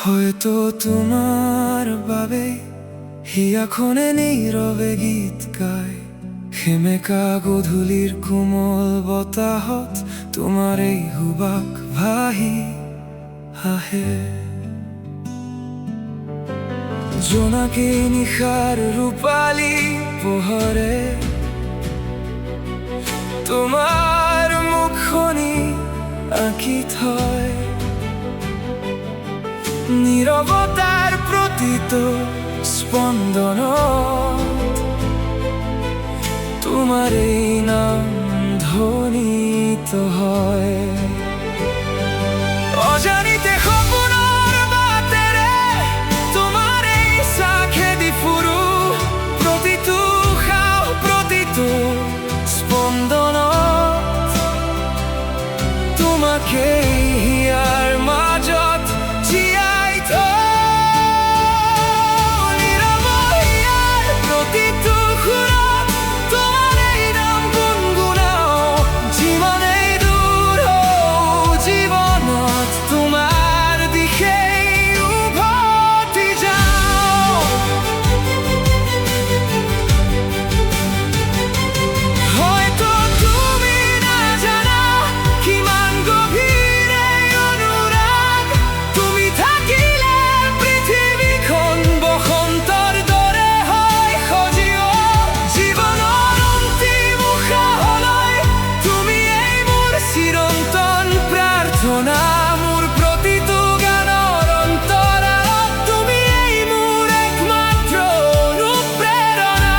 হয়তো তোমার বাবে হিয়াখনে নীরবে গীত গায়, সেমেকা গধূলিৰ কোমল বতাহত তোমাৰ এই সুবাস ভাহি আহে। জোনাকী নিশাৰ ৰূপালী পোহৰে তোমাৰ মুখনি আঁকি থয়, নীরবতার প্ৰতিটো স্পন্দনত তোমার এই নাম ধ্বনিত হয়। অজানিতে সপোনৰ বাটেৰে তোমাৰ এই চাখেদি ফুৰো, প্ৰতিটো উশাহ প্ৰতিটো স্পন্দনত তোমাকে হিয়াৰ মাজত জীয়াই থওঁ। নীৰৱ হিয়াৰ প্ৰতিটো সুৰত তোমাৰ এই নাম গুণগুণাও, যিমানেই দূৰ হওঁ জীৱনত তোমাৰ দিশেই উভতি যাওঁ। হয়তো তুমি নাজানা কিমান গভীৰ এই অনুৰাগ, তুমি থাকিলে পৃথিৱীখন বসন্তৰ দৰে হয় সজীৱ। জীৱনৰ অন্তিম উশাহলৈ তুমি এই মোৰ চিৰন্তন প্ৰাৰ্থনা, মোৰ প্ৰতিটো গানৰ অন্তৰালত তুমি এই মোৰ একমাত্ৰ অনুপ্ৰেৰণা।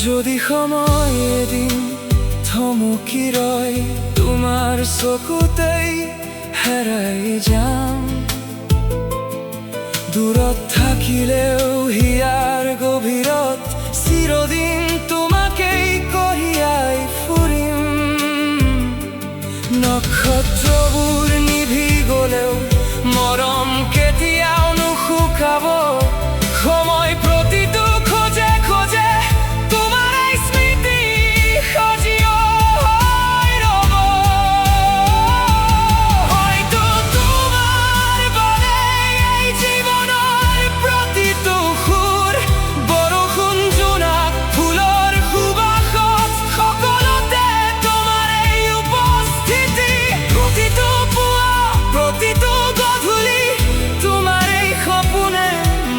যদি সময় এদিন থমকি ৰয়, তোমাৰ চকুতেই হেৰাই যাম। দূৰত থাকিলেও হিয়াৰ গভীৰত চিৰদিন তোমাকেই কঢ়িয়াই ফুৰিম। নক্ষত্ৰবোৰ নিভি গলেও মৰম কেতিয়াও নুশুকাব। সময় প্ৰতিটো খোজে খোজে তোমাৰ এই স্মৃতি সজীৱ হৈ ৰ'ব। হয়তো তোমাৰ বাবে এই জীৱনৰ প্ৰতিটো সুৰ, বৰষুণ জোনাক ফুলৰ সুবাসত সকলোতে তোমাৰ এই উপস্থিতি। প্ৰতিটো পুৱা প্ৰতিটো গধূলি তোমাৰ এই সপোনে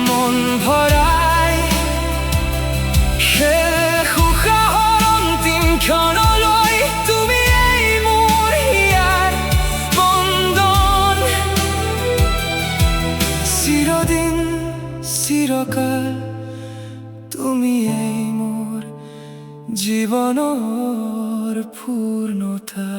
মন ভৰাই, শেষ উশাহৰ অন্তিম ক্ষণলৈ তুমি এই মোৰ হিয়াৰ বন্দন। চিৰদিন চিৰকাল তুমি এই মোৰ জীৱনৰ পূৰ্ণতা।